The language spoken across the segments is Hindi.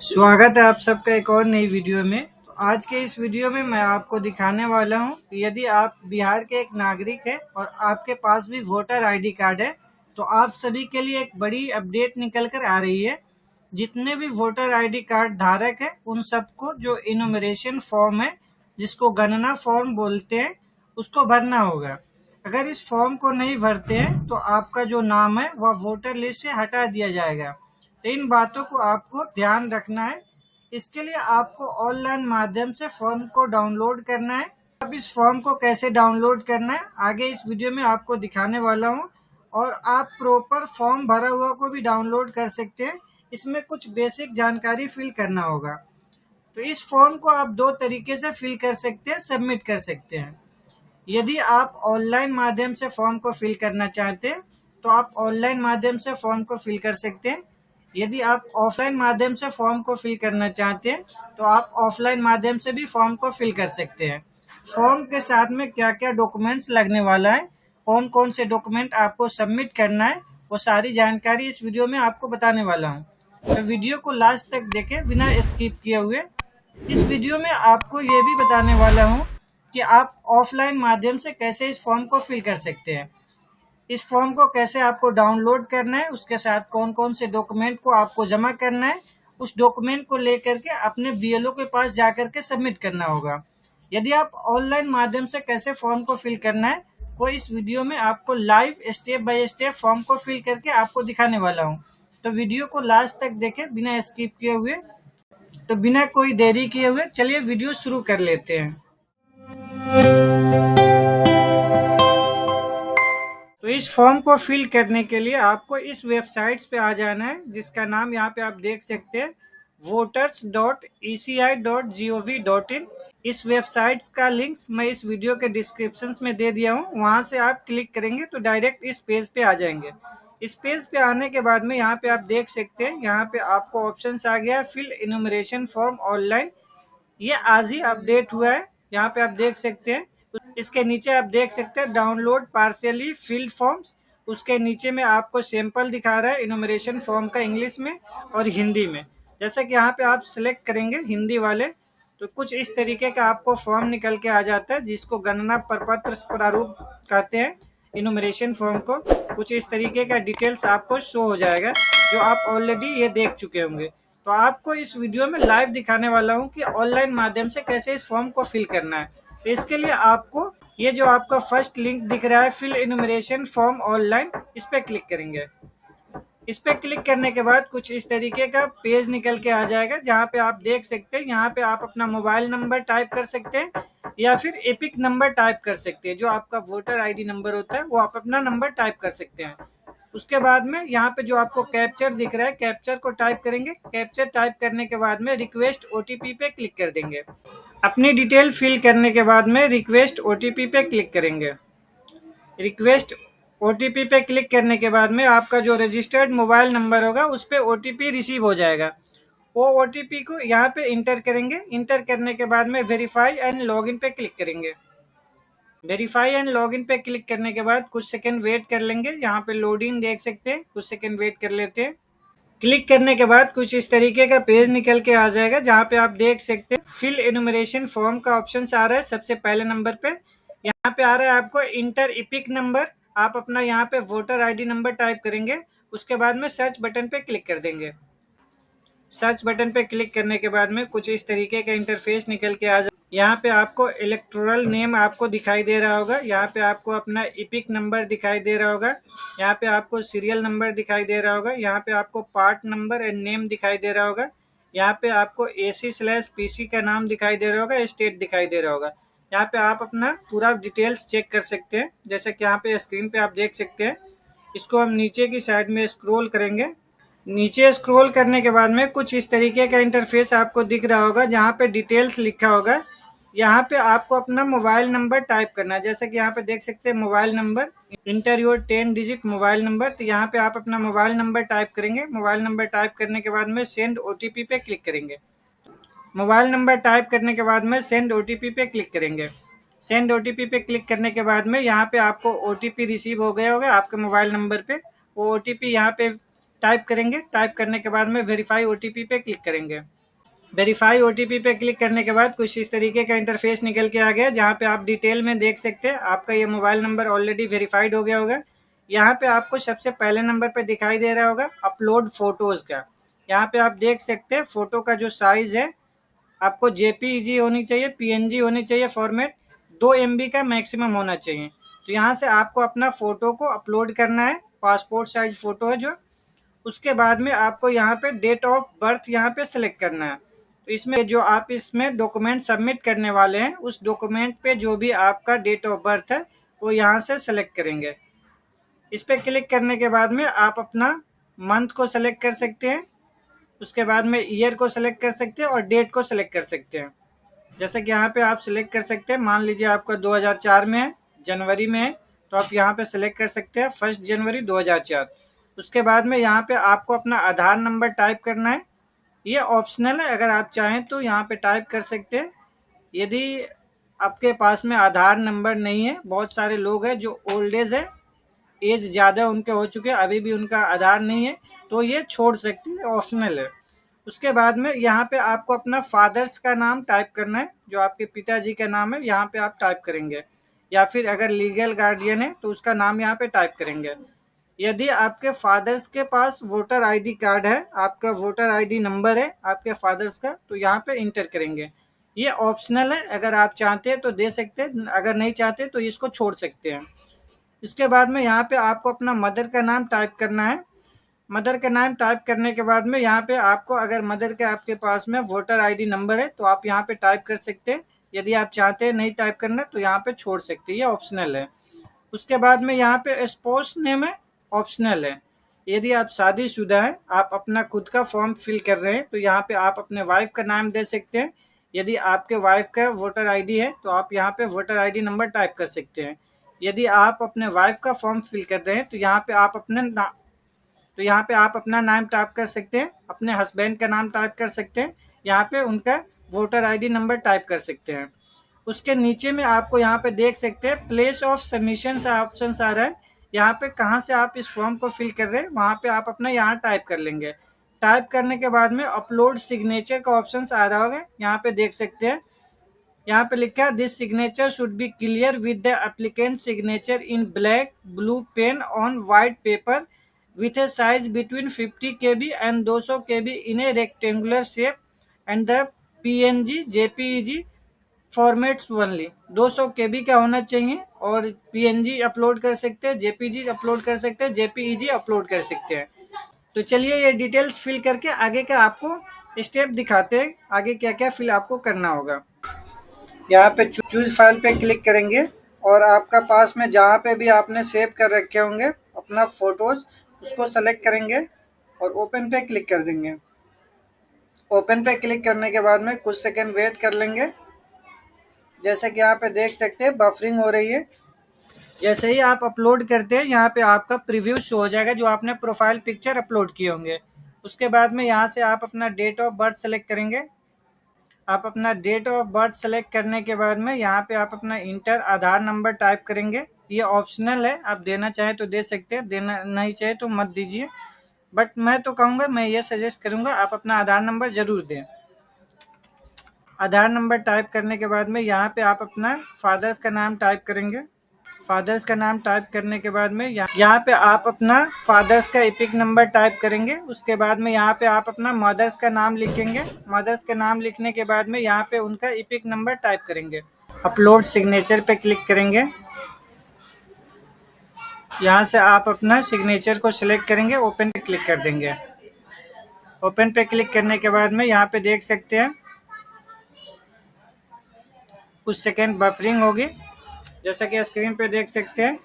स्वागत है आप सबका एक और नई वीडियो में। तो आज के इस वीडियो में मैं आपको दिखाने वाला हूं कि यदि आप बिहार के एक नागरिक हैं और आपके पास भी वोटर आईडी कार्ड है तो आप सभी के लिए एक बड़ी अपडेट निकल कर आ रही है। जितने भी वोटर आईडी कार्ड धारक है उन सबको जो इनुमरेशन फॉर्म है, जिसको गणना फॉर्म बोलते हैं, उसको भरना होगा। अगर इस फॉर्म को नहीं भरते हैं तो आपका जो नाम है वह वोटर लिस्ट से हटा दिया जाएगा। तो इन बातों को आपको ध्यान रखना है। इसके लिए आपको ऑनलाइन माध्यम से फॉर्म को डाउनलोड करना है। अब इस फॉर्म को कैसे डाउनलोड करना है आगे इस वीडियो में आपको दिखाने वाला हूँ। और आप प्रॉपर फॉर्म भरा हुआ को भी डाउनलोड कर सकते हैं। इसमें कुछ बेसिक जानकारी फिल करना होगा। तो इस फॉर्म को आप दो तरीके से फिल कर सकते हैं, सबमिट कर सकते हैं। यदि आप ऑनलाइन माध्यम से फॉर्म को फिल करना चाहते हैं तो आप ऑनलाइन माध्यम से फॉर्म को फिल कर सकते हैं। यदि आप ऑफलाइन माध्यम से फॉर्म को फिल करना चाहते हैं तो आप ऑफलाइन माध्यम से भी फॉर्म को फिल कर सकते हैं। फॉर्म के साथ में क्या क्या डॉक्यूमेंट्स लगने वाला है, कौन कौन से डॉक्यूमेंट आपको सबमिट करना है, वो सारी जानकारी इस वीडियो में आपको बताने वाला हूँ। तो वीडियो को लास्ट तक देखें बिना स्किप किए हुए। इस वीडियो में आपको ये भी बताने वाला हूँ कि आप ऑफलाइन माध्यम से कैसे इस फॉर्म को फिल कर सकते हैं। इस फॉर्म को कैसे आपको डाउनलोड करना है, उसके साथ कौन कौन से डॉक्यूमेंट को आपको जमा करना है, उस डॉक्यूमेंट को लेकर के अपने बीएलओ के पास जाकर के सबमिट करना होगा। यदि आप ऑनलाइन माध्यम से कैसे फॉर्म को फिल करना है वो इस वीडियो में आपको live step by step form को फिल करके आपको दिखाने वाला हूँ। तो वीडियो को लास्ट तक देखें बिना स्किप किए हुए। तो बिना कोई देरी किए हुए चलिए वीडियो शुरू कर लेते हैं। तो इस फॉर्म को फिल करने के लिए आपको इस वेबसाइट्स पे आ जाना है, जिसका नाम यहाँ पे आप देख सकते हैं voters.eci.gov.in। इस वेबसाइट्स का लिंक्स मैं इस वीडियो के डिस्क्रिप्शन में दे दिया हूँ। वहाँ से आप क्लिक करेंगे तो डायरेक्ट इस पेज पे आ जाएंगे। इस पेज पे आने के बाद में यहाँ पे आप देख सकते हैं, यहाँ पे आपको ऑप्शन आ गया फिल इनुमरेशन फॉर्म ऑनलाइन। ये आज ही अपडेट हुआ है, यहाँ पे आप देख सकते हैं। इसके नीचे आप देख सकते हैं डाउनलोड पार्शियली फिल्ड फॉर्म्स। उसके नीचे में आपको सैंपल दिखा रहा है इनुमरेशन फॉर्म का इंग्लिश में और हिंदी में। जैसे कि यहाँ पे आप सिलेक्ट करेंगे हिंदी वाले तो कुछ इस तरीके का आपको फॉर्म निकल के आ जाता है, जिसको गणना प्रपत्र प्रारूप कहते हैं। इनुमरेशन फॉर्म को कुछ इस तरीके का डिटेल्स आपको शो हो जाएगा, जो आप ऑलरेडी ये देख चुके होंगे। तो आपको इस वीडियो में लाइव दिखाने वाला हूँ कि ऑनलाइन माध्यम से कैसे इस फॉर्म को फिल करना है। तो इसके लिए आपको ये जो आपका फर्स्ट लिंक दिख रहा है फिल इनुमरेशन फॉर्म ऑनलाइन, इस पर क्लिक करेंगे। इस पे क्लिक करने के बाद कुछ इस तरीके का पेज निकल के आ जाएगा, जहाँ पे आप देख सकते हैं यहाँ पे आप अपना मोबाइल नंबर टाइप कर सकते हैं या फिर एपिक नंबर टाइप कर सकते हैं। जो आपका वोटर आईडी नंबर होता है वो आप अपना नंबर टाइप कर सकते हैं। उसके बाद में यहाँ पे जो आपको कैप्चर दिख रहा है, कैप्चर को टाइप करेंगे। कैप्चर टाइप करने के बाद में रिक्वेस्ट ओटीपी पे क्लिक कर देंगे। अपनी डिटेल फिल करने के बाद में रिक्वेस्ट ओटीपी पे क्लिक करेंगे। रिक्वेस्ट ओटीपी पे क्लिक करने के बाद में आपका जो रजिस्टर्ड मोबाइल नंबर होगा उस पर ओटीपी रिसीव हो जाएगा। वो ओटीपी को यहाँ पे इंटर करेंगे। इंटर करने के बाद में वेरीफाई एंड लॉगिन पे क्लिक करेंगे। वेरीफाई एंड लॉगिन पे क्लिक करने के बाद कुछ सेकंड वेट कर लेंगे। यहाँ पे लोडिंग देख सकते हैं, कुछ सेकंड वेट कर लेते हैं। क्लिक करने के बाद कुछ इस तरीके का पेज निकल के आ जाएगा, जहाँ पे आप देख सकते हैं फिल इनुमरेशन फॉर्म का ऑप्शन आ रहा है सबसे पहले नंबर पे। यहाँ पे आ रहा है आपको इंटर इपिक नंबर। आप अपना यहाँ पे वोटर आईडी नंबर टाइप करेंगे। उसके बाद में सर्च बटन पे क्लिक कर देंगे। सर्च बटन पे क्लिक करने के बाद में कुछ इस तरीके का इंटरफेस निकल के आ जाए। यहाँ पे आपको इलेक्टोरल नेम आपको दिखाई दे रहा होगा। यहाँ पे आपको अपना इपिक नंबर दिखाई दे रहा होगा। यहाँ पे आपको सीरियल नंबर दिखाई दे रहा होगा। यहाँ पे आपको पार्ट नंबर एंड नेम दिखाई दे रहा होगा। यहाँ पे आपको AC/PC का नाम दिखाई दे रहा होगा, स्टेट दिखाई दे रहा होगा। यहाँ पे आप अपना पूरा डिटेल्स चेक कर सकते हैं, जैसे कि यहाँ पे स्क्रीन पे आप देख सकते हैं। इसको हम नीचे की साइड में स्क्रॉल करेंगे। नीचे स्क्रॉल करने के बाद में कुछ इस तरीके का इंटरफेस आपको दिख रहा होगा, जहाँ पे डिटेल्स लिखा होगा। यहाँ पे आपको अपना मोबाइल नंबर टाइप करना है। जैसे कि यहाँ पे देख सकते हैं mobile number, inter your 10 digit mobile number. तो यहाँ पे आप अपना मोबाइल नंबर टाइप करेंगे। मोबाइल नंबर टाइप करने के बाद में सेंड ओटीपी पे क्लिक करेंगे। मोबाइल नंबर टाइप करने के बाद में सेंड ओटीपी पे क्लिक करेंगे। सेंड ओटीपी पे क्लिक करने के बाद में यहाँ पे आपको ओटीपी रिसीव हो गया होगा आपके मोबाइल नंबर पे। वो ओटीपी यहाँ पे टाइप करेंगे। टाइप करने के बाद में वेरीफाई ओटीपी पे क्लिक करेंगे। वेरीफाई ओटीपी पे क्लिक करने के बाद कुछ इस तरीके का इंटरफेस निकल के आ गया, जहाँ पे आप डिटेल में देख सकते हैं आपका ये मोबाइल नंबर ऑलरेडी वेरीफाइड हो गया होगा। यहाँ पे आपको सबसे पहले नंबर पे दिखाई दे रहा होगा अपलोड फोटोज का। यहाँ पे आप देख सकते हैं फोटो का जो साइज है आपको जेपीईजी होनी चाहिए, पीएनजी होनी चाहिए फॉर्मेट, 2 MB का मैक्सिमम होना चाहिए। तो यहाँ से आपको अपना फोटो को अपलोड करना है, पासपोर्ट साइज फोटो है जो। उसके बाद में आपको यहाँ पे डेट ऑफ बर्थ यहाँ पे सेलेक्ट करना है। तो इसमें जो आप इसमें डॉक्यूमेंट सबमिट करने वाले हैं उस डॉक्यूमेंट पे जो भी आपका डेट ऑफ बर्थ है वो यहाँ से सेलेक्ट करेंगे। इस पे क्लिक करने के बाद में आप अपना मंथ को सेलेक्ट कर सकते हैं, उसके बाद में ईयर को सेलेक्ट कर सकते हैं और डेट को सेलेक्ट कर सकते हैं। जैसे कि यहाँ पे आप सिलेक्ट कर सकते हैं, मान लीजिए आपका 2004 में है, जनवरी में है, तो आप यहाँ पे सिलेक्ट कर सकते हैं 1 जनवरी 2004। उसके बाद में यहाँ पे आपको अपना आधार नंबर टाइप करना है। ये ऑप्शनल है, अगर आप चाहें तो यहाँ पे टाइप कर सकते हैं। यदि आपके पास में आधार नंबर नहीं है, बहुत सारे लोग हैं जो ओल्ड एज है, एज ज़्यादा उनके हो चुके हैं, अभी भी उनका आधार नहीं है, तो ये छोड़ सकते हैं, ऑप्शनल है। उसके बाद में यहाँ पे आपको अपना फादर्स का नाम टाइप करना है, जो आपके पिताजी का नाम है यहाँ पे आप टाइप करेंगे, या फिर अगर लीगल गार्डियन है तो उसका नाम यहाँ पे टाइप करेंगे। यदि आपके फादर्स के पास वोटर आईडी कार्ड है, आपका वोटर आईडी नंबर है आपके फादर्स का, तो यहाँ पे इंटर करेंगे। ये ऑप्शनल है, अगर आप चाहते हैं तो दे सकते हैं, अगर नहीं चाहते तो इसको छोड़ सकते हैं। इसके बाद में यहाँ पे आपको अपना मदर का नाम टाइप करना है। मदर का नाम टाइप करने के बाद में यहाँ पे आपको, अगर मदर के आपके पास में वोटर आईडी नंबर है तो आप यहाँ पे टाइप कर सकते हैं। यदि आप चाहते हैं नहीं टाइप करना तो यहाँ पे छोड़ सकते हैं, ये ऑप्शनल है। उसके बाद में यहाँ पे स्पाउस नेम है, ऑप्शनल है। यदि आप शादीशुदा हैं, आप अपना खुद का फॉर्म फिल कर रहे हैं तो यहाँ पे आप अपने वाइफ का नाम दे सकते हैं। यदि आपके वाइफ का वोटर आईडी है तो आप यहाँ पे वोटर आईडी नंबर टाइप कर सकते हैं। यदि आप अपने वाइफ का फॉर्म फिल कर रहे हैं तो यहाँ पे आप अपना नाम टाइप कर सकते हैं, अपने हस्बैंड का नाम टाइप कर सकते हैं, यहाँ पे उनका वोटर आईडी नंबर टाइप कर सकते हैं। उसके नीचे में आपको यहाँ पे देख सकते हैं प्लेस ऑफ सबमिशन ऑप्शन आ रहा है, यहाँ पे कहाँ से आप इस फॉर्म को फिल कर रहे हैं वहाँ पे आप अपना यहाँ टाइप कर लेंगे। टाइप करने के बाद में अपलोड सिग्नेचर का ऑप्शन आ रहा होगा, यहाँ पे देख सकते हैं। यहाँ पे लिखा है this signature should be clear with the applicant signature in black blue pain on white paper with a size between 50 KB and 200 KB in a rectangular shape and the PNG JPEG formats only. 200 KB का होना चाहिए और PNG अपलोड कर सकते हैं, JPG अपलोड कर सकते हैं, JPEG अपलोड कर सकते हैं। तो चलिए ये डिटेल्स फिल करके आगे का आपको स्टेप दिखाते हैं, आगे क्या क्या फिल आपको करना होगा। यहाँ पे चूज फाइल पे क्लिक करेंगे और आपका पास में जहाँ पे भी आपने सेव कर रखे होंगे अपना फोटोज, उसको सेलेक्ट करेंगे और ओपन पे क्लिक कर देंगे। ओपन पे क्लिक करने के बाद में कुछ सेकंड वेट कर लेंगे। जैसे कि यहाँ पे देख सकते हैं बफरिंग हो रही है। जैसे ही आप अपलोड करते हैं यहाँ पे आपका प्रीव्यू शो हो जाएगा जो आपने प्रोफाइल पिक्चर अपलोड किए होंगे। उसके बाद में यहाँ से आप अपना डेट ऑफ बर्थ सेलेक्ट करेंगे। आप अपना डेट ऑफ बर्थ सेलेक्ट करने के बाद में यहाँ पे आप अपना इंटर आधार नंबर टाइप करेंगे। ये ऑप्शनल है, आप देना चाहें तो दे सकते हैं, देना नहीं चाहे तो मत दीजिए, बट मैं तो कहूँगा, मैं ये सजेस्ट करूँगा आप अपना आधार नंबर ज़रूर दें। आधार नंबर टाइप करने के बाद में यहाँ पे आप अपना फादर्स का नाम टाइप करेंगे। फादर्स का नाम टाइप करने के बाद में यहाँ पे आप अपना फादर्स का एपिक नंबर टाइप करेंगे। उसके बाद में यहाँ पे आप अपना मदर्स का नाम लिखेंगे। मदर्स का नाम लिखने के बाद में यहाँ पे उनका एपिक नंबर टाइप करेंगे। अपलोड सिग्नेचर पे क्लिक करेंगे। यहाँ से आप अपना सिग्नेचर को सिलेक्ट करेंगे, ओपन पे क्लिक कर देंगे। ओपन पे क्लिक करने के बाद में यहाँ पे देख सकते हैं कुछ सेकेंड बफरिंग होगी, जैसा कि स्क्रीन पे देख सकते हैं।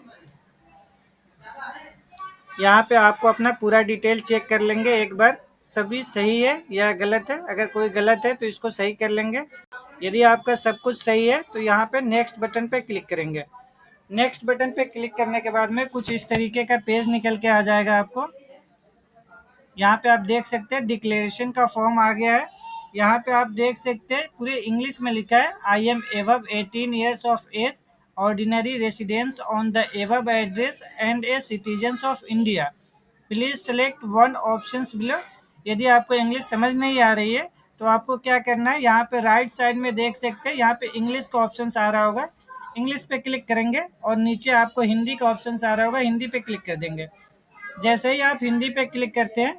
यहाँ पे आपको अपना पूरा डिटेल चेक कर लेंगे एक बार, सभी सही है या गलत है। अगर कोई गलत है तो इसको सही कर लेंगे। यदि आपका सब कुछ सही है तो यहाँ पे नेक्स्ट बटन पे क्लिक करेंगे। नेक्स्ट बटन पे क्लिक करने के बाद में कुछ इस तरीके का पेज निकल के आ जाएगा आपको। यहाँ पे आप देख सकते हैं डिक्लेरेशन का फॉर्म आ गया है। यहाँ पे आप देख सकते हैं पूरे इंग्लिश में लिखा है I am above 18 years of age, ordinary residence on the above address and a citizen of India. Please select one options below. यदि आपको इंग्लिश समझ नहीं आ रही है तो आपको क्या करना है, यहाँ पे राइट साइड में देख सकते हैं, यहाँ पे इंग्लिश का ऑप्शन आ रहा होगा, इंग्लिश पे क्लिक करेंगे और नीचे आपको हिंदी का ऑप्शन आ रहा होगा, हिंदी पे क्लिक कर देंगे। जैसे ही आप हिंदी पे क्लिक करते हैं,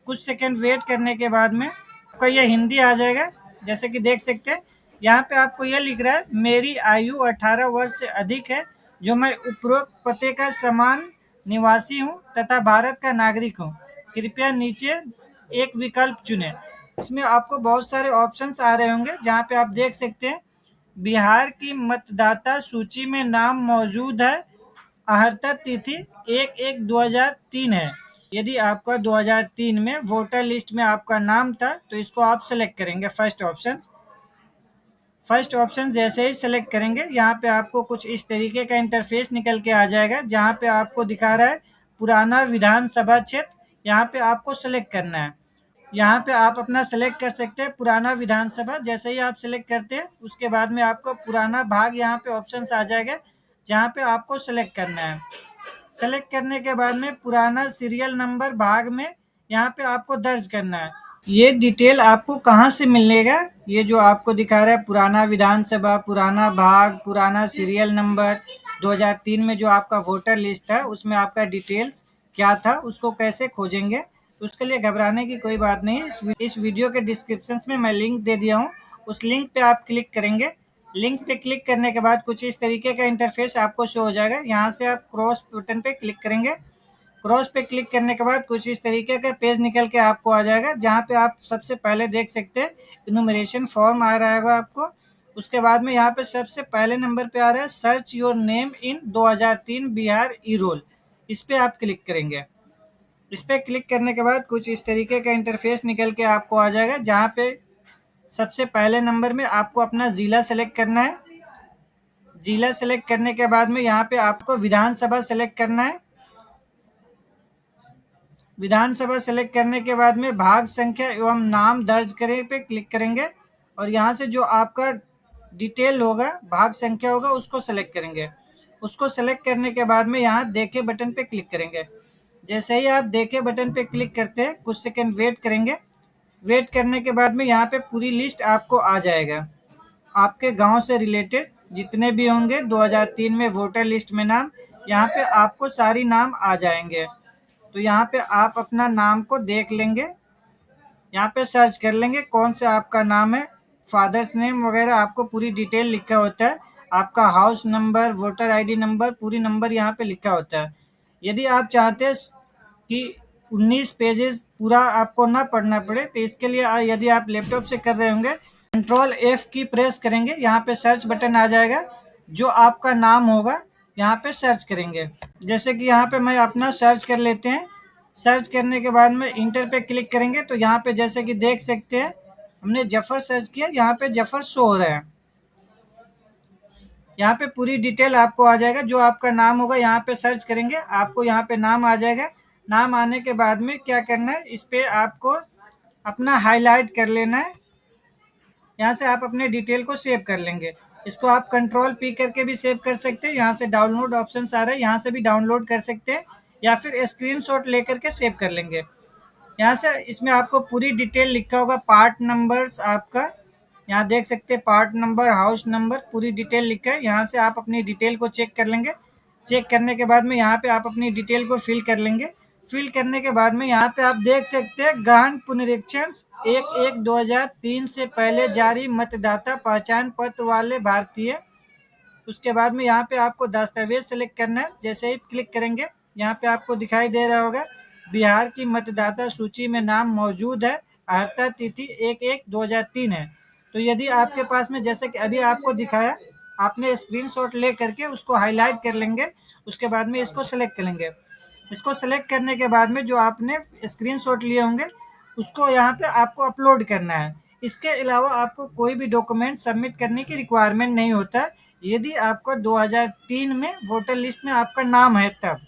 कुछ सेकंड वेट करने के बाद में आपका ये हिंदी आ जाएगा। जैसे कि देख सकते हैं यहाँ पे आपको ये लिख रहा है, मेरी आयु 18 वर्ष से अधिक है, जो मैं उपरोक्त पते का समान निवासी हूँ तथा भारत का नागरिक हूँ, कृपया नीचे एक विकल्प चुनें। इसमें आपको बहुत सारे ऑप्शंस आ रहे होंगे, जहाँ पे आप देख सकते हैं बिहार की मतदाता सूची में नाम मौजूद है, अहर्ता तिथि 1/1/2003 है। यदि आपका 2003 में वोटर लिस्ट में आपका नाम था तो इसको आप सेलेक्ट करेंगे फर्स्ट ऑप्शन जैसे ही सेलेक्ट करेंगे, यहाँ पे आपको कुछ इस तरीके का इंटरफेस निकल के आ जाएगा, जहाँ पे आपको दिखा रहा है पुराना विधानसभा क्षेत्र, यहाँ पे आपको सेलेक्ट करना है। यहाँ पे आप अपना सेलेक्ट कर सकते हैं पुराना विधानसभा। जैसे ही आप सेलेक्ट करते हैं उसके बाद में आपको पुराना भाग यहाँ पे ऑप्शन आ जाएगा, जहाँ पे आपको सेलेक्ट करना है। सेलेक्ट करने के बाद में पुराना सीरियल नंबर भाग में यहाँ पे आपको दर्ज करना है। ये डिटेल आपको कहाँ से मिलेगा, ये जो आपको दिखा रहा है पुराना विधानसभा, पुराना भाग, पुराना सीरियल नंबर, 2003 में जो आपका वोटर लिस्ट है उसमें आपका डिटेल्स क्या था, उसको कैसे खोजेंगे। तो उसके लिए घबराने की कोई बात नहीं है। इस वीडियो के डिस्क्रिप्शन में मैं लिंक दे दिया हूँ, उस लिंक पे आप क्लिक करेंगे। लिंक पे क्लिक करने के बाद कुछ इस तरीके का इंटरफेस आपको शो हो जाएगा। यहाँ से आप क्रॉस बटन पे क्लिक करेंगे। क्रॉस पे क्लिक करने के बाद कुछ इस तरीके का पेज निकल के आपको आ जाएगा, जहाँ पे आप सबसे पहले देख सकते हैं इनुमरेशन फॉर्म आ रहा होगा आपको। उसके बाद में यहाँ पे सबसे पहले नंबर पे आ रहा है search your name in 2003 Bihar E roll. इस पे आप क्लिक करेंगे। इस पे क्लिक करने के बाद कुछ इस तरीके का इंटरफेस निकल के आपको आ जाएगा, जहाँ पे सबसे पहले नंबर में आपको अपना जिला सेलेक्ट करना है। जिला सेलेक्ट करने के बाद में यहाँ पे आपको विधानसभा सेलेक्ट करना है। विधानसभा सेलेक्ट करने के बाद में भाग संख्या एवं नाम दर्ज करें पे क्लिक करेंगे और यहाँ से जो आपका डिटेल होगा, भाग संख्या होगा, उसको सेलेक्ट करेंगे। उसको सेलेक्ट करने के बाद में यहाँ देखे बटन पे क्लिक करेंगे। जैसे ही आप देखे बटन पे क्लिक करते हैं कुछ सेकंड वेट करेंगे। वेट करने के बाद में यहाँ पे पूरी लिस्ट आपको आ जाएगा, आपके गांव से रिलेटेड जितने भी होंगे 2003 में वोटर लिस्ट में नाम, यहाँ पे आपको सारी नाम आ जाएंगे। तो यहाँ पे आप अपना नाम को देख लेंगे, यहाँ पे सर्च कर लेंगे कौन सा आपका नाम है, फादर्स नेम वगैरह आपको पूरी डिटेल लिखा होता है, आपका house number, voter ID number, पूरी नंबर यहाँ पे लिखा होता है। यदि आप चाहते हैं कि 19 पेजेस पूरा आपको ना पढ़ना पड़े तो इसके लिए यदि आप लैपटॉप से कर रहे होंगे कंट्रोल F की प्रेस करेंगे, यहाँ पे सर्च बटन आ जाएगा, जो आपका नाम होगा यहाँ पे सर्च करेंगे। जैसे कि यहाँ पे मैं अपना सर्च कर लेते हैं। सर्च करने के बाद में इंटर पे क्लिक करेंगे तो यहाँ पे जैसे कि देख सकते हैं हमने जफर सर्च किया, यहाँ पे जफर शो हो रहा है। यहाँ पे पूरी डिटेल आपको आ जाएगा, जो आपका नाम होगा यहाँ पे सर्च करेंगे, आपको यहाँ पे नाम आ जाएगा। नाम आने के बाद में क्या करना है, इस पे आपको अपना हाईलाइट कर लेना है। यहाँ से आप अपने डिटेल को सेव कर लेंगे। इसको आप कंट्रोल P करके भी सेव कर सकते हैं। यहाँ से डाउनलोड ऑप्शन आ रहा है, यहाँ से भी डाउनलोड कर सकते हैं या फिर स्क्रीनशॉट लेकर के सेव कर लेंगे। यहाँ से इसमें आपको पूरी डिटेल लिखा होगा, पार्ट नंबर्स आपका यहाँ देख सकते हैं, पार्ट नंबर, हाउस नंबर, पूरी डिटेल लिखा है। यहाँ से आप अपनी डिटेल को चेक कर लेंगे। चेक करने के बाद में यहाँ पे आप अपनी डिटेल को फिल कर लेंगे। फिल करने के बाद में यहाँ पे आप देख सकते हैं गहन पुनरीक्षण 1/1/2003 से पहले जारी मतदाता पहचान पत्र वाले भारतीय। उसके बाद में यहाँ पे आपको दस्तावेज सेलेक्ट करना है। जैसे ही क्लिक करेंगे यहाँ पे आपको दिखाई दे रहा होगा बिहार की मतदाता सूची में नाम मौजूद है, अर्हता तिथि 1/1/2003 है। तो यदि आपके पास में जैसे कि अभी आपको दिखाया, आपने स्क्रीनशॉट ले करके उसको हाईलाइट कर लेंगे। उसके बाद में इसको सेलेक्ट कर लेंगे। इसको सेलेक्ट करने के बाद में जो आपने स्क्रीनशॉट लिए होंगे उसको यहाँ पे आपको अपलोड करना है। इसके अलावा आपको कोई भी डॉक्यूमेंट सबमिट करने की रिक्वायरमेंट नहीं होता, यदि आपका 2003 में वोटर लिस्ट में आपका नाम है तब।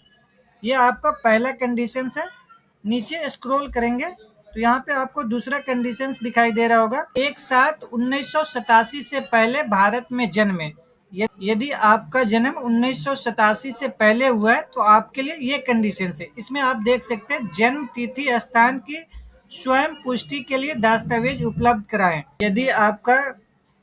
ये आपका पहला कंडीशन है। नीचे स्क्रॉल करेंगे तो यहाँ पे आपको दूसरा कंडीशन दिखाई दे रहा होगा, 1/7/1987 से पहले भारत में जन्मे। यदि आपका जन्म 1987 से पहले हुआ है तो आपके लिए ये कंडीशन है। इसमें आप देख सकते हैं जन्म तिथि स्थान की स्वयं पुष्टि के लिए दस्तावेज उपलब्ध कराएं। यदि आपका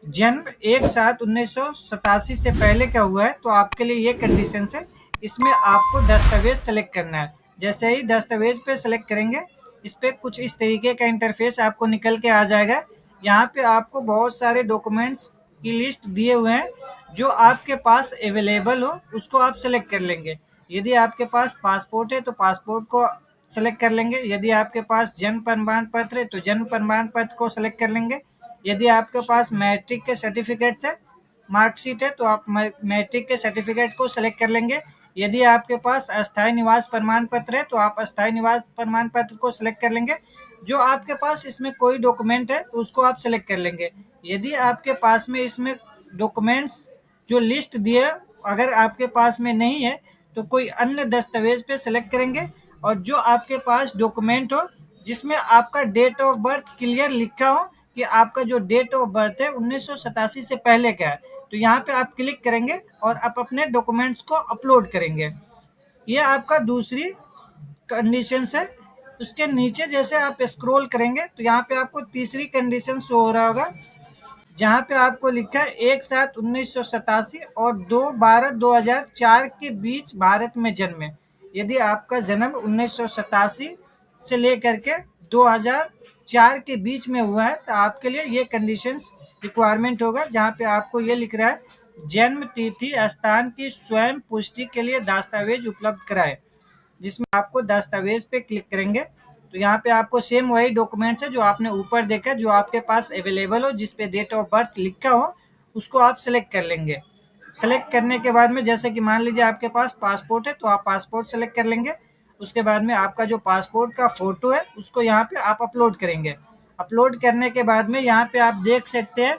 जन्म 1/7/1987 से पहले का हुआ है तो आपके लिए ये कंडीशन है। इसमें आपको दस्तावेज सेलेक्ट करना है। जैसे ही दस्तावेज पे सेलेक्ट करेंगे, इस पे कुछ इस तरीके का इंटरफेस आपको निकल के आ जाएगा। यहाँ पे आपको बहुत सारे डॉक्यूमेंट्स की लिस्ट दिए हुए हैं, जो आपके पास अवेलेबल हो उसको आप सेलेक्ट कर लेंगे। यदि आपके पास पासपोर्ट है तो पासपोर्ट को सेलेक्ट कर लेंगे। यदि आपके पास जन्म प्रमाण पत्र है तो जन्म प्रमाण पत्र को सेलेक्ट कर लेंगे। यदि आपके पास मैट्रिक के सर्टिफिकेट्स है, मार्कशीट है, तो आप मैट्रिक के सर्टिफिकेट को सेलेक्ट कर लेंगे। यदि आपके पास अस्थायी निवास प्रमाण पत्र है तो आप अस्थायी निवास प्रमाण पत्र को सेलेक्ट कर लेंगे। जो आपके पास इसमें कोई डॉक्यूमेंट है उसको आप सेलेक्ट कर लेंगे। यदि आपके पास में इसमें डॉक्यूमेंट्स जो लिस्ट दिए अगर आपके पास में नहीं है तो कोई अन्य दस्तावेज पे सेलेक्ट करेंगे, और जो आपके पास डॉक्यूमेंट हो जिसमें आपका डेट ऑफ बर्थ क्लियर लिखा हो कि आपका जो डेट ऑफ बर्थ है 1987 से पहले का है, तो यहाँ पे आप क्लिक करेंगे और आप अपने डॉक्यूमेंट्स को अपलोड करेंगे। ये आपका दूसरी कंडीशन है। उसके नीचे जैसे आप स्क्रॉल करेंगे तो यहाँ पे आपको तीसरी कंडीशन शो हो रहा होगा, जहाँ पे आपको लिखा है 1/7/1987 और 2/12/2004 के बीच भारत में जन्मे। यदि आपका जन्म 1987 से लेकर के 2004 के बीच में हुआ है तो आपके लिए ये कंडीशंस रिक्वायरमेंट होगा, जहाँ पे आपको ये लिख रहा है जन्म तिथि स्थान की स्वयं पुष्टि के लिए दस्तावेज उपलब्ध कराए, जिसमें आपको दस्तावेज पे क्लिक करेंगे तो यहाँ पे आपको सेम वही डॉक्यूमेंट्स है जो आपने ऊपर देखा, जो आपके पास अवेलेबल हो, जिस पे डेट ऑफ बर्थ लिखा हो उसको आप सेलेक्ट कर लेंगे। सेलेक्ट करने के बाद में जैसे कि मान लीजिए आपके पास पासपोर्ट है तो आप पासपोर्ट सेलेक्ट कर लेंगे। उसके बाद में आपका जो पासपोर्ट का फोटो है उसको यहाँ पे आप अपलोड करेंगे। अपलोड करने के बाद में यहाँ पे आप देख सकते हैं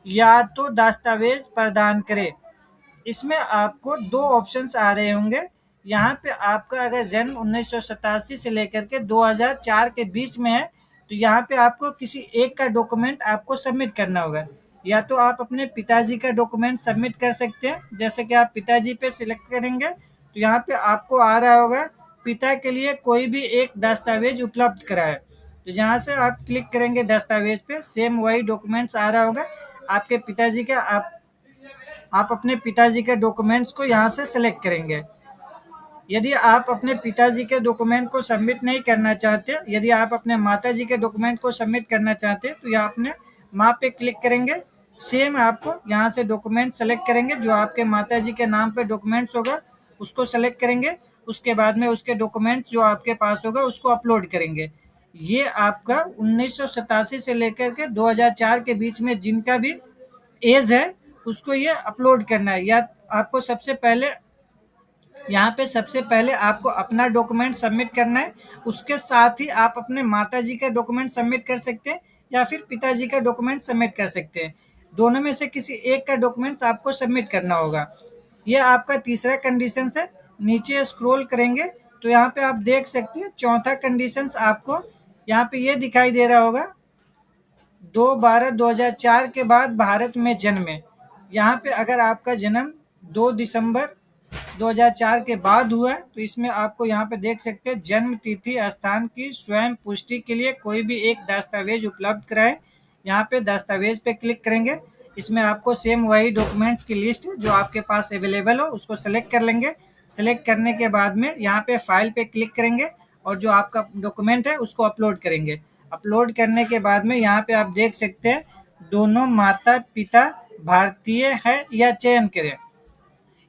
या तो दस्तावेज प्रदान करें, इसमें आपको दो ऑप्शंस आ रहे होंगे। यहाँ पे आपका अगर जन्म 1987 से लेकर के 2004 के बीच में है तो यहाँ पे आपको किसी एक का डॉक्यूमेंट आपको सबमिट करना होगा। या तो आप अपने पिताजी का डॉक्यूमेंट सबमिट कर सकते हैं, जैसे कि आप पिताजी पे सिलेक्ट करेंगे तो यहाँ पे आपको आ रहा होगा पिता के लिए कोई भी एक दस्तावेज उपलब्ध कराए। तो जहाँ से आप क्लिक करेंगे दस्तावेज पे, सेम वही डॉक्यूमेंट्स आ रहा होगा आपके पिताजी का। आप अपने पिताजी के डॉक्यूमेंट्स को यहाँ से सेलेक्ट करेंगे। यदि आप अपने पिताजी के डॉक्यूमेंट को सबमिट नहीं करना चाहते, यदि आप अपने माताजी के डॉक्यूमेंट को सबमिट करना चाहते तो यहाँ अपने माँ पे क्लिक करेंगे। सेम आपको यहाँ से डॉक्यूमेंट सेलेक्ट करेंगे, जो आपके माताजी के नाम पे डॉक्यूमेंट्स होगा उसको सेलेक्ट करेंगे। उसके बाद में उसके डॉक्यूमेंट जो आपके पास होगा उसको अपलोड करेंगे। ये आपका 1987 से लेकर के 2004 के बीच में जिनका भी एज है उसको ये अपलोड करना है। या आपको सबसे पहले यहाँ पे सबसे पहले आपको अपना डॉक्यूमेंट सबमिट करना है, उसके साथ ही आप अपने माताजी का डॉक्यूमेंट सबमिट कर सकते हैं या फिर पिताजी का डॉक्यूमेंट सबमिट कर सकते हैं। दोनों में से किसी एक का डॉक्यूमेंट आपको सबमिट करना होगा। ये आपका तीसरा कंडीशन है। नीचे स्क्रॉल करेंगे तो यहाँ पे आप देख सकते हैं चौथा कंडीशन आपको यहाँ पे ये दिखाई दे रहा होगा 2/12/2004 के बाद भारत में जन्मे। यहाँ पे अगर आपका जन्म 2 दिसंबर 2004 के बाद हुआ है तो इसमें आपको यहाँ पे देख सकते हैं जन्म तिथि स्थान की स्वयं पुष्टि के लिए कोई भी एक दस्तावेज उपलब्ध कराए। यहाँ पे दस्तावेज पे क्लिक करेंगे। इसमें आपको सेम वही डॉक्यूमेंट्स की लिस्ट जो आपके पास अवेलेबल हो उसको सेलेक्ट कर लेंगे। सेलेक्ट करने के बाद में यहाँ पे फाइल पे क्लिक करेंगे और जो आपका डॉक्यूमेंट है उसको अपलोड करेंगे। अपलोड करने के बाद में यहाँ पे आप देख सकते हैं दोनों माता पिता भारतीय है या चयन करें।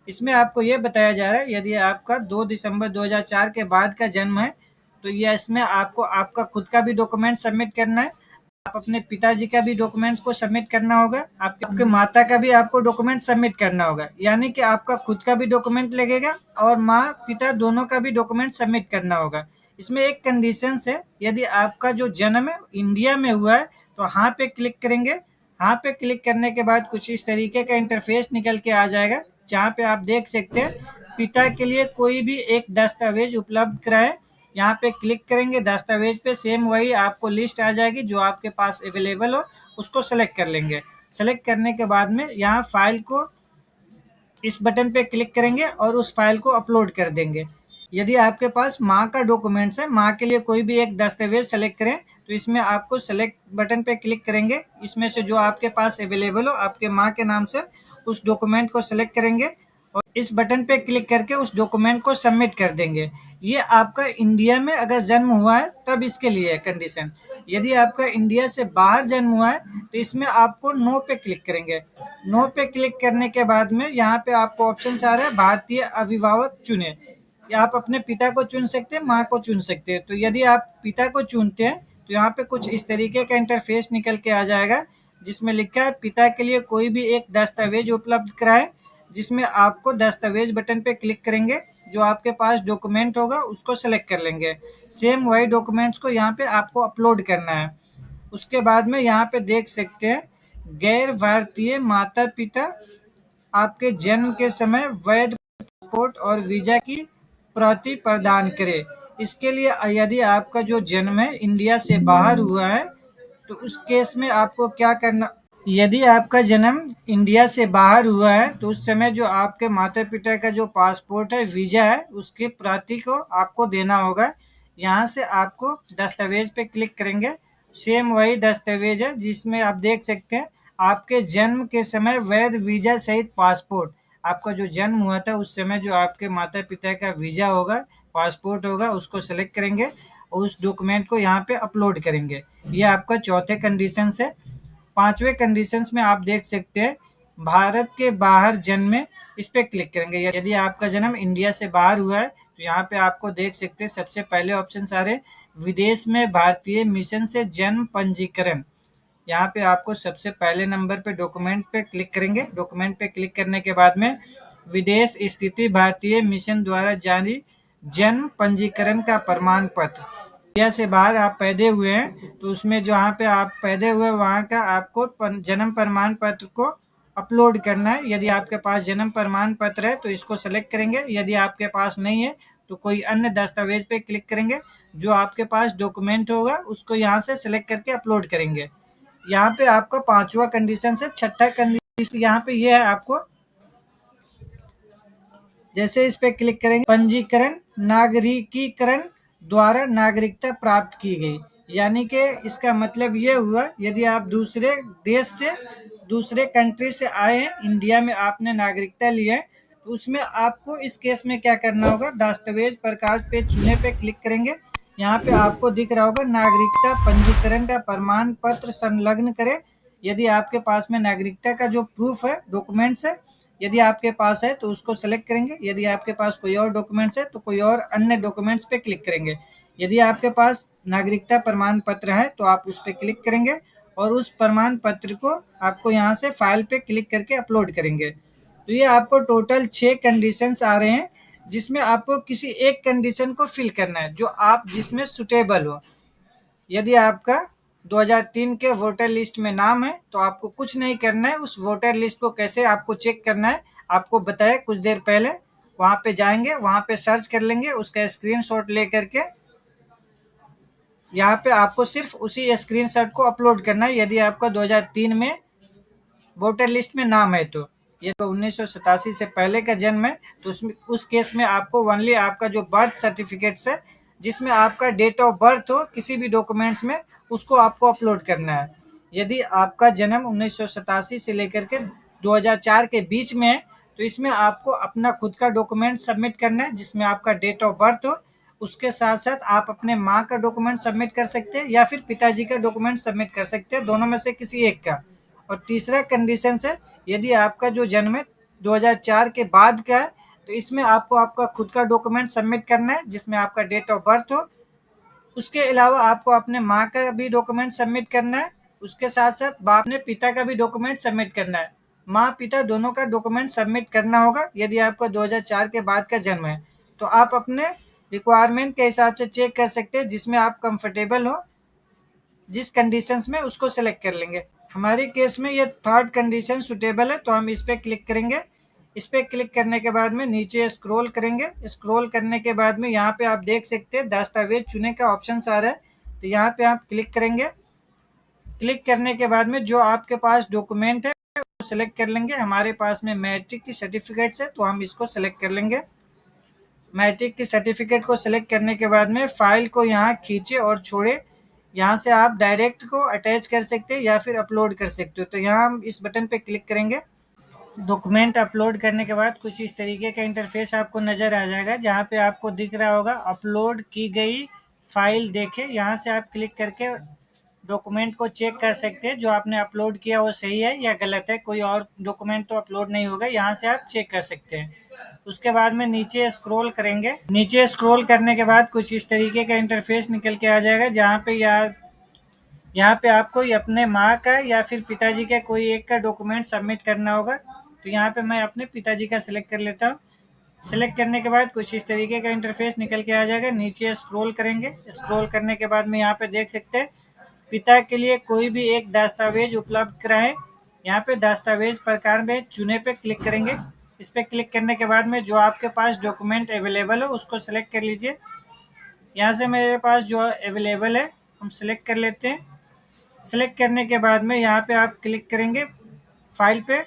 इसमें आपको ये बताया जा रहा है यदि आपका 2 दिसंबर 2004 के बाद का जन्म है तो ये इसमें आपको आपका खुद का भी डॉक्यूमेंट सबमिट करना है, आप अपने पिताजी का भी डॉक्यूमेंट्स को सबमिट करना होगा, आपके माता का भी आपको डॉक्यूमेंट सबमिट करना होगा। यानी कि आपका खुद का भी डॉक्यूमेंट लगेगा और माँ पिता दोनों का भी डॉक्यूमेंट सबमिट करना होगा। इसमें एक कंडीशन है, यदि आपका जो जन्म है इंडिया में हुआ है तो हाँ पे क्लिक करेंगे। हाँ पे क्लिक करने के बाद कुछ इस तरीके का इंटरफेस निकल के आ जाएगा, जहाँ पे आप देख सकते हैं पिता के लिए कोई भी एक दस्तावेज उपलब्ध कराए। यहाँ पे क्लिक करेंगे दस्तावेज पे, सेम वही आपको लिस्ट आ जाएगी जो आपके पास अवेलेबल हो उसको सेलेक्ट कर लेंगे। सेलेक्ट करने के बाद में यहाँ फाइल को इस बटन पे क्लिक करेंगे और उस फाइल को अपलोड कर देंगे। यदि आपके पास माँ का डॉक्यूमेंट्स है, माँ के लिए कोई भी एक दस्तावेज सेलेक्ट करें, तो इसमें आपको सेलेक्ट बटन पे क्लिक करेंगे। इसमें से जो आपके पास अवेलेबल हो आपके माँ के नाम से, उस डॉक्यूमेंट को सेलेक्ट करेंगे और इस बटन पे क्लिक करके उस डॉक्यूमेंट को सबमिट कर देंगे। ये आपका इंडिया में अगर जन्म हुआ है तब इसके लिए है कंडीशन। यदि आपका इंडिया से बाहर जन्म हुआ है तो इसमें आपको नो पे क्लिक करेंगे। नो पे क्लिक करने के बाद में यहाँ पे आपको ऑप्शन आ रहा है भारतीय अभिभावक चुने। या आप अपने पिता को चुन सकते हैं, माँ को चुन सकते हैं। तो यदि आप पिता को चुनते हैं तो यहाँ पे कुछ इस तरीके का इंटरफेस निकल के आ जाएगा, जिसमें लिखा है पिता के लिए कोई भी एक दस्तावेज उपलब्ध कराएं, जिसमें आपको दस्तावेज बटन पे क्लिक करेंगे। जो आपके पास डॉक्यूमेंट होगा उसको सेलेक्ट कर लेंगे। सेम वही डॉक्यूमेंट्स को यहाँ पे आपको अपलोड करना है। उसके बाद में यहाँ पे देख सकते हैं गैर भारतीय माता पिता आपके जन्म के समय वैध पासपोर्ट और वीजा की प्रति प्रदान करे। इसके लिए यदि आपका जो जन्म है इंडिया से बाहर हुआ है तो उस केस में आपको क्या करना। यदि आपका जन्म इंडिया से बाहर हुआ है तो उस समय जो आपके माता पिता का जो पासपोर्ट है, वीजा है, उसकी प्रति को आपको देना होगा। यहाँ से आपको दस्तावेज पे क्लिक करेंगे। सेम वही दस्तावेज है जिसमें आप देख सकते हैं आपके जन्म के समय वैध वीजा सहित पासपोर्ट। आपका जो जन्म हुआ था उस समय जो आपके माता पिता का वीजा होगा, पासपोर्ट होगा, उसको सेलेक्ट करेंगे और उस डॉक्यूमेंट को यहाँ पे अपलोड करेंगे। ये आपका चौथे कंडीशन है। पांचवें कंडीशंस में आप देख सकते हैं भारत के बाहर जन्मे, इस पे क्लिक करेंगे। यदि आपका जन्म इंडिया से बाहर हुआ है तो यहाँ पे आपको देख सकते हैं सबसे पहले ऑप्शन सारे विदेश में भारतीय मिशन से जन्म पंजीकरण। यहाँ पे आपको सबसे पहले नंबर पे डॉक्यूमेंट पे क्लिक करेंगे। डॉक्यूमेंट पे क्लिक करने के बाद में विदेश स्थिति भारतीय मिशन द्वारा जारी जन्म पंजीकरण का प्रमाण पत्र। इंडिया से बाहर आप पैदे हुए हैं तो उसमें जहाँ पे आप पैदे हुए वहाँ का आपको जन्म प्रमाण पत्र को अपलोड करना है। यदि आपके पास जन्म प्रमाण पत्र है तो इसको सेलेक्ट करेंगे। यदि आपके पास नहीं है तो कोई अन्य दस्तावेज पे क्लिक करेंगे। जो आपके पास डॉक्यूमेंट होगा उसको यहाँ से सेलेक्ट करके अपलोड करेंगे। यहाँ पे आपका पांचवा कंडीशन है। छठा कंडीशन यहाँ पे ये है आपको, जैसे इस पे क्लिक करेंगे पंजीकरण नागरिकीकरण द्वारा नागरिकता प्राप्त की गई। यानी कि इसका मतलब ये हुआ यदि आप दूसरे देश से, दूसरे कंट्री से आए हैं, इंडिया में आपने नागरिकता ली है तो उसमें आपको इस केस में क्या करना होगा, दस्तावेज प्रकार पे चुने पे क्लिक करेंगे। यहाँ पे आपको दिख रहा होगा नागरिकता पंजीकरण का प्रमाण पत्र संलग्न करें। यदि आपके पास में नागरिकता का जो प्रूफ है, डॉक्यूमेंट्स है, यदि आपके पास है तो उसको सेलेक्ट करेंगे। यदि आपके पास कोई और डॉक्यूमेंट्स है तो कोई और अन्य डॉक्यूमेंट्स पे क्लिक करेंगे। यदि आपके पास नागरिकता प्रमाण पत्र है तो आप उस पर क्लिक करेंगे और उस प्रमाण पत्र को आपको यहाँ से फाइल पे क्लिक करके अपलोड करेंगे। तो ये आपको टोटल 6 कंडीशंस आ रहे हैं जिसमें आपको किसी एक कंडीशन को फिल करना है जो आप जिसमें सुटेबल हो। यदि आपका 2003 के वोटर लिस्ट में नाम है तो आपको कुछ नहीं करना है। उस वोटर लिस्ट को कैसे आपको चेक करना है आपको बताया कुछ देर पहले। वहां पे जाएंगे, वहां पे सर्च कर लेंगे, उसका स्क्रीनशॉट ले करके यहाँ पे आपको सिर्फ उसी स्क्रीनशॉट को अपलोड करना है। यदि आपका 2003 में वोटर लिस्ट में नाम है तो ये तो 1987 से पहले का जन्म है तो उसमें उस केस में आपको ओनली आपका जो बर्थ सर्टिफिकेट्स है जिसमें आपका डेट ऑफ बर्थ हो किसी भी डॉक्यूमेंट्स में, उसको आपको अपलोड करना है। यदि आपका जन्म 1987 से लेकर के 2004 के बीच में है तो इसमें आपको अपना खुद का डॉक्यूमेंट सबमिट करना है जिसमें आपका डेट ऑफ बर्थ हो। उसके साथ साथ आप अपने माँ का डॉक्यूमेंट सबमिट कर सकते हैं या फिर पिताजी का डॉक्यूमेंट सबमिट कर सकते हैं, दोनों में से किसी एक का। और तीसरा कंडीशन है यदि आपका जो जन्म है 2004 के बाद का है तो इसमें आपको आपका खुद का डॉक्यूमेंट सबमिट करना है जिसमें आपका डेट ऑफ बर्थ हो। उसके अलावा आपको अपने माँ का भी डॉक्यूमेंट सबमिट करना है। उसके साथ साथ बाप ने पिता का भी डॉक्यूमेंट सबमिट करना है। माँ पिता दोनों का डॉक्यूमेंट सबमिट करना होगा यदि आपका 2004 के बाद का जन्म है। तो आप अपने रिक्वायरमेंट के हिसाब से चेक कर सकते हैं जिसमें आप कंफर्टेबल हो, जिस कंडीशंस में उसको सेलेक्ट कर लेंगे। हमारे केस में ये थर्ड कंडीशन सुटेबल है तो हम इस पर क्लिक करेंगे। इस पर क्लिक करने के बाद में नीचे स्क्रॉल करेंगे। स्क्रॉल करने के बाद में यहाँ पे आप देख सकते हैं दस्तावेज चुने का ऑप्शन आ रहा है तो यहाँ पे आप क्लिक करेंगे। क्लिक करने के बाद में जो आपके पास डॉक्यूमेंट है सेलेक्ट कर लेंगे। हमारे पास में मैट्रिक की सर्टिफिकेट्स है तो हम इसको सेलेक्ट कर लेंगे। मैट्रिक की सर्टिफिकेट को सेलेक्ट करने के बाद में फाइल को यहाँ खींचे और छोड़े। यहाँ से आप डायरेक्ट को अटैच कर सकते हैं या फिर अपलोड कर सकते हो। तो यहाँ हम इस बटन पे क्लिक करेंगे। डॉक्यूमेंट अपलोड करने के बाद कुछ इस तरीके का इंटरफेस आपको नज़र आ जाएगा, जहाँ पे आपको दिख रहा होगा अपलोड की गई फाइल देखें। यहाँ से आप क्लिक करके डॉक्यूमेंट को चेक कर सकते हैं जो आपने अपलोड किया वो सही है या गलत है। कोई और डॉक्यूमेंट तो अपलोड नहीं होगा, यहाँ से आप चेक कर सकते हैं। उसके बाद में नीचे स्क्रॉल करेंगे। नीचे स्क्रॉल करने के बाद कुछ इस तरीके का इंटरफेस निकल के आ जाएगा, जहाँ पे यहाँ पे आपको अपने माँ का या फिर पिताजी का कोई एक का डॉक्यूमेंट सबमिट करना होगा। तो यहाँ पे मैं अपने पिताजी का सिलेक्ट कर लेता हूँ। सिलेक्ट करने के बाद कुछ इस तरीके का इंटरफेस निकल के आ जाएगा। नीचे स्क्रॉल करेंगे। स्क्रॉल करने के बाद में यहाँ पे देख सकते हैं पिता के लिए कोई भी एक दस्तावेज उपलब्ध कराएं। यहाँ पे दस्तावेज प्रकार में चुने पे क्लिक करेंगे। इस पे क्लिक करने के बाद में जो आपके पास डॉक्यूमेंट अवेलेबल हो उसको सेलेक्ट कर लीजिए। यहाँ से मेरे पास जो अवेलेबल है हम सेलेक्ट कर लेते हैं। सेलेक्ट करने के बाद में यहाँ पे आप क्लिक करेंगे फाइल पे।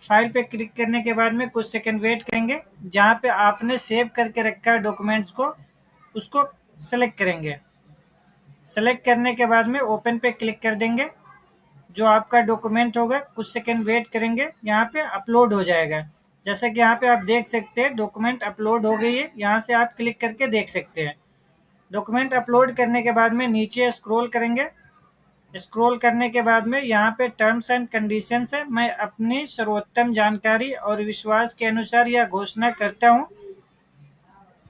फाइल पे क्लिक करने के बाद में कुछ सेकंड वेट करेंगे। जहाँ पे आपने सेव करके रखा है डॉक्यूमेंट्स को उसको सेलेक्ट करेंगे। सेलेक्ट करने के बाद में ओपन पे क्लिक कर देंगे। जो आपका डॉक्यूमेंट होगा कुछ सेकंड वेट करेंगे, यहाँ पे अपलोड हो जाएगा। जैसा कि यहाँ पे आप देख सकते हैं डॉक्यूमेंट अपलोड हो गई है। यहाँ से आप क्लिक करके देख सकते हैं। डॉक्यूमेंट अपलोड करने के बाद में नीचे स्क्रॉल करेंगे। स्क्रॉल करने के बाद में यहाँ पे टर्म्स एंड कंडीशंस है। मैं अपनी सर्वोत्तम जानकारी और विश्वास के अनुसार यह घोषणा करता हूँ।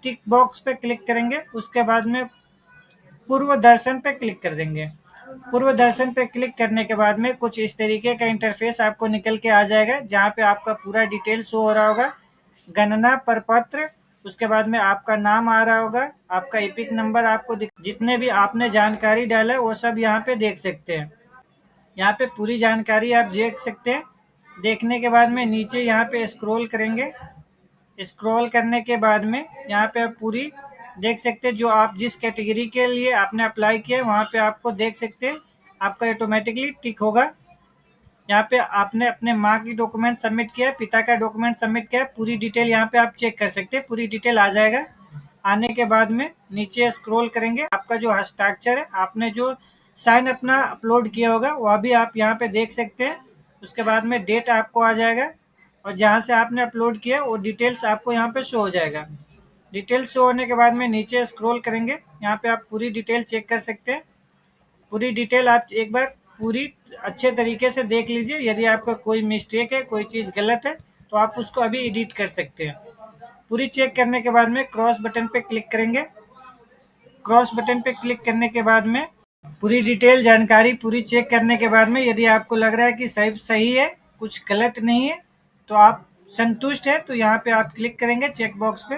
टिक बॉक्स पे क्लिक करेंगे। उसके बाद में पूर्व दर्शन पे क्लिक कर देंगे। पूर्व दर्शन पे क्लिक करने के बाद में कुछ इस तरीके का इंटरफेस आपको निकल के आ जाएगा, जहाँ पे आपका पूरा डिटेल शो हो रहा होगा। गणना प्रपत्र, उसके बाद में आपका नाम आ रहा होगा, आपका एपिक नंबर आपको जितने भी आपने जानकारी डाला है वो सब यहाँ पे देख सकते हैं। यहाँ पे पूरी जानकारी आप देख सकते हैं। देखने के बाद में नीचे यहाँ पे स्क्रॉल करेंगे। स्क्रॉल करने के बाद में यहाँ पे आप पूरी देख सकते हैं। जो आप जिस कैटेगरी के लिए आपने अप्लाई किया है वहाँ पे आपको देख सकते हैं आपका ऑटोमेटिकली टिक होगा। यहाँ पे आपने अपने माँ की डॉक्यूमेंट सबमिट किया है, पिता का डॉक्यूमेंट सबमिट किया है, पूरी डिटेल यहाँ पे आप चेक कर सकते हैं। पूरी डिटेल आ जाएगा। आने के बाद में नीचे स्क्रॉल करेंगे। आपका जो हस्ताक्षर है आपने जो साइन अपना अपलोड किया होगा वह भी आप यहाँ पे देख सकते हैं। उसके बाद में डेट आपको आ जाएगा और जहाँ से आपने अपलोड किया वो डिटेल्स आपको यहाँ पे शो हो जाएगा। डिटेल शो होने के बाद में नीचे स्क्रॉल करेंगे। यहाँ पे आप पूरी डिटेल चेक कर सकते हैं। पूरी डिटेल आप एक बार पूरी अच्छे तरीके से देख लीजिए। यदि आपका कोई मिस्टेक है, कोई चीज़ गलत है तो आप उसको अभी एडिट कर सकते हैं। पूरी चेक करने के बाद में क्रॉस बटन पे क्लिक करेंगे। क्रॉस बटन पे क्लिक करने के बाद में पूरी डिटेल जानकारी पूरी चेक करने के बाद में यदि आपको लग रहा है कि सही है, कुछ गलत नहीं है, तो आप संतुष्ट है तो यहाँ पे आप क्लिक करेंगे चेक बॉक्स पे।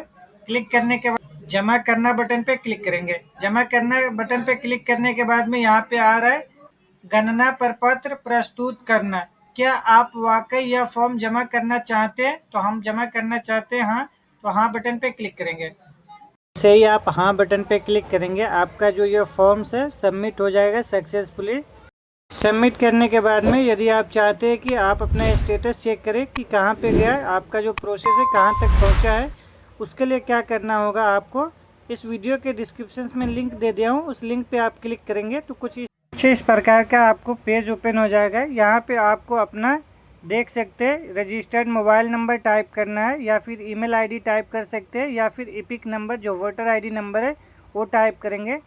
क्लिक करने के बाद जमा करना बटन पे क्लिक करेंगे। जमा करना बटन पे क्लिक करने के बाद में यहाँ पे आ रहा है गणना प्रपत्र प्रस्तुत करना। क्या आप वाकई यह फॉर्म जमा करना चाहते हैं? तो हम जमा करना चाहते हैं हाँ, तो हाँ बटन पे क्लिक करेंगे। जैसे ही आप हाँ बटन पे क्लिक करेंगे आपका जो ये फॉर्म्स है सबमिट हो जाएगा सक्सेसफुली। सबमिट करने के बाद में यदि आप चाहते हैं कि आप अपना स्टेटस चेक करें कि कहाँ पे गया है, आपका जो प्रोसेस है कहाँ तक पहुँचा है, उसके लिए क्या करना होगा आपको इस वीडियो के डिस्क्रिप्शन में लिंक दे दिया हूँ। उस लिंक पे आप क्लिक करेंगे तो कुछ इस प्रकार का आपको पेज ओपन हो जाएगा। यहाँ पे आपको अपना देख सकते हैं रजिस्टर्ड मोबाइल नंबर टाइप करना है या फिर ईमेल आईडी टाइप कर सकते हैं या फिर एपिक नंबर जो वोटर आईडी नंबर है वो टाइप करेंगे।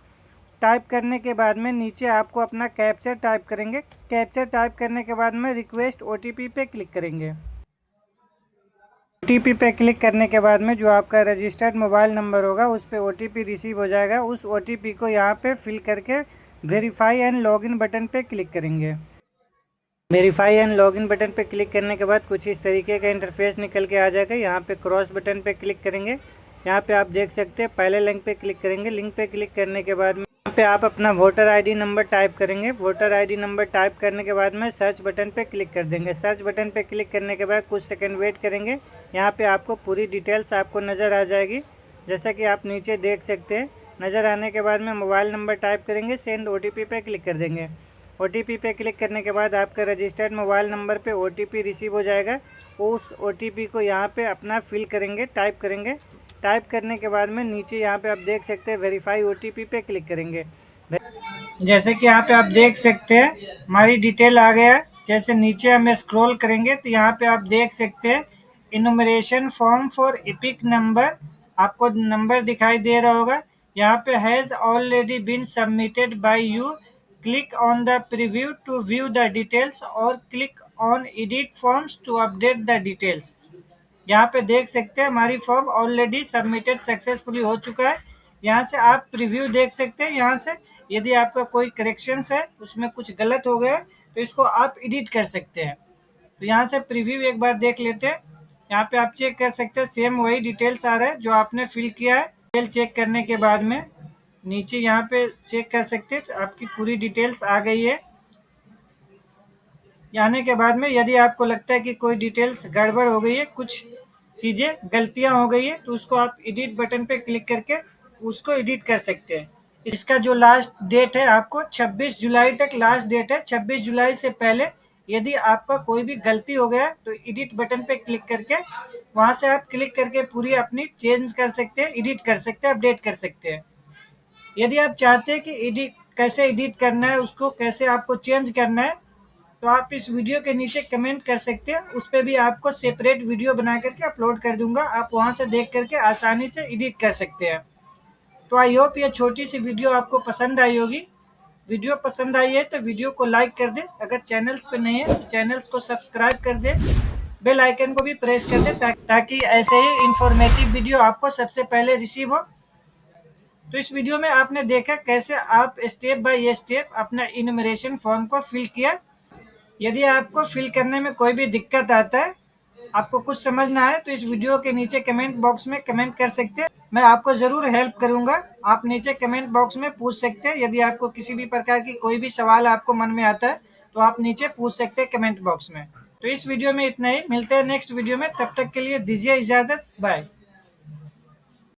टाइप करने के बाद में नीचे आपको अपना कैप्चर टाइप करेंगे। कैप्चर टाइप करने के बाद में रिक्वेस्ट ओटीपी पे क्लिक करेंगे। ओटीपी पे क्लिक करने के बाद में जो आपका रजिस्टर्ड मोबाइल नंबर होगा उस पर ओटीपी रिसीव हो जाएगा। उस ओटीपी को यहाँ पे फिल करके वेरीफाई एंड लॉगिन बटन पे क्लिक करेंगे। वेरीफाई एंड लॉगिन बटन पे क्लिक करने के बाद कुछ इस तरीके का इंटरफेस निकल के आ जाएगा। यहाँ पे क्रॉस बटन पे क्लिक करेंगे। यहाँ पे आप देख सकते हैं पहले लिंक पे क्लिक करेंगे। लिंक पे क्लिक करने के बाद में यहाँ पे आप अपना वोटर आईडी नंबर टाइप करेंगे। वोटर आईडी नंबर टाइप करने के बाद में सर्च बटन पे क्लिक कर देंगे। सर्च बटन पे क्लिक करने के बाद कुछ सेकंड वेट करेंगे। यहाँ पे आपको पूरी डिटेल्स आपको नज़र आ जाएगी, जैसा कि आप नीचे देख सकते हैं। नज़र आने के बाद में मोबाइल नंबर टाइप करेंगे। सेंड ओटीपी पे क्लिक कर देंगे। OTP पे क्लिक करने के बाद आपका रजिस्टर्ड मोबाइल नंबर पे OTP रिसीव हो जाएगा। उस OTP को यहाँ पे अपना फिल करेंगे, टाइप करेंगे। टाइप करने के बाद में नीचे यहाँ पे आप देख सकते हैं वेरीफाई OTP पे क्लिक करेंगे। जैसे कि यहाँ पे आप देख सकते हैं हमारी डिटेल आ गया। जैसे नीचे हम स्क्रॉल करेंगे तो यहाँ पे आप देख सकते हैं enumeration form for EPIC number, आपको नंबर दिखाई दे रहा होगा। यहाँ पे has already been submitted by you, click on the preview to view the details और click on edit forms to update the details. यहाँ पे देख सकते हैं हमारी फॉर्म ऑलरेडी सबमिटेड सक्सेसफुली हो चुका है। यहाँ से आप प्रीव्यू देख सकते हैं। यहाँ से यदि आपका कोई करेक्शंस है, उसमें कुछ गलत हो गया तो इसको आप एडिट कर सकते हैं। तो यहाँ से प्रीव्यू एक बार देख लेते हैं। यहाँ पे आप चेक कर सकते हैं सेम वही डिटेल्स आ रहा है जो आपने फिल किया है। डिटेल चेक करने के बाद में नीचे यहाँ पे चेक कर सकते हैं तो आपकी पूरी डिटेल्स आ गई है। आने के बाद में यदि आपको लगता है कि कोई डिटेल्स गड़बड़ हो गई है, कुछ चीज़ें गलतियां हो गई है, तो उसको आप एडिट बटन पे क्लिक करके उसको एडिट कर सकते हैं। इसका जो लास्ट डेट है आपको 26 जुलाई तक लास्ट डेट है। 26 जुलाई से पहले यदि आपका कोई भी गलती हो गया तो एडिट बटन पे क्लिक करके वहां से आप क्लिक करके पूरी अपनी चेंज कर सकते हैं, एडिट कर सकते हैं, अपडेट कर सकते हैं। यदि आप चाहते हैं कि एडिट कैसे एडिट करना है, उसको कैसे आपको चेंज करना है, तो आप इस वीडियो के नीचे कमेंट कर सकते हैं। उस पर भी आपको सेपरेट वीडियो बना करके अपलोड कर दूंगा, आप वहां से देख करके आसानी से एडिट कर सकते हैं। तो आई होप ये छोटी सी वीडियो आपको पसंद आई होगी। वीडियो पसंद आई है तो वीडियो को लाइक कर दे, अगर चैनल्स पे नहीं है तो चैनल्स को सब्सक्राइब कर दे, बेल आइकन को भी प्रेस कर दे ताकि ऐसे ही इंफॉर्मेटिव वीडियो आपको सबसे पहले रिसीव हो। तो इस वीडियो में आपने देखा कैसे आप स्टेप बाय स्टेप अपना इनुमरेशन फॉर्म को फिल किया। यदि आपको फिल करने में कोई भी दिक्कत आता है, आपको कुछ समझना है, तो इस वीडियो के नीचे कमेंट बॉक्स में कमेंट कर सकते हैं। मैं आपको ज़रूर हेल्प करूंगा। आप नीचे कमेंट बॉक्स में पूछ सकते हैं। यदि आपको किसी भी प्रकार की कोई भी सवाल आपको मन में आता है तो आप नीचे पूछ सकते हैं कमेंट बॉक्स में। तो इस वीडियो में इतना ही, मिलते हैं नेक्स्ट वीडियो में। तब तक के लिए दीजिए इजाज़त, बाय।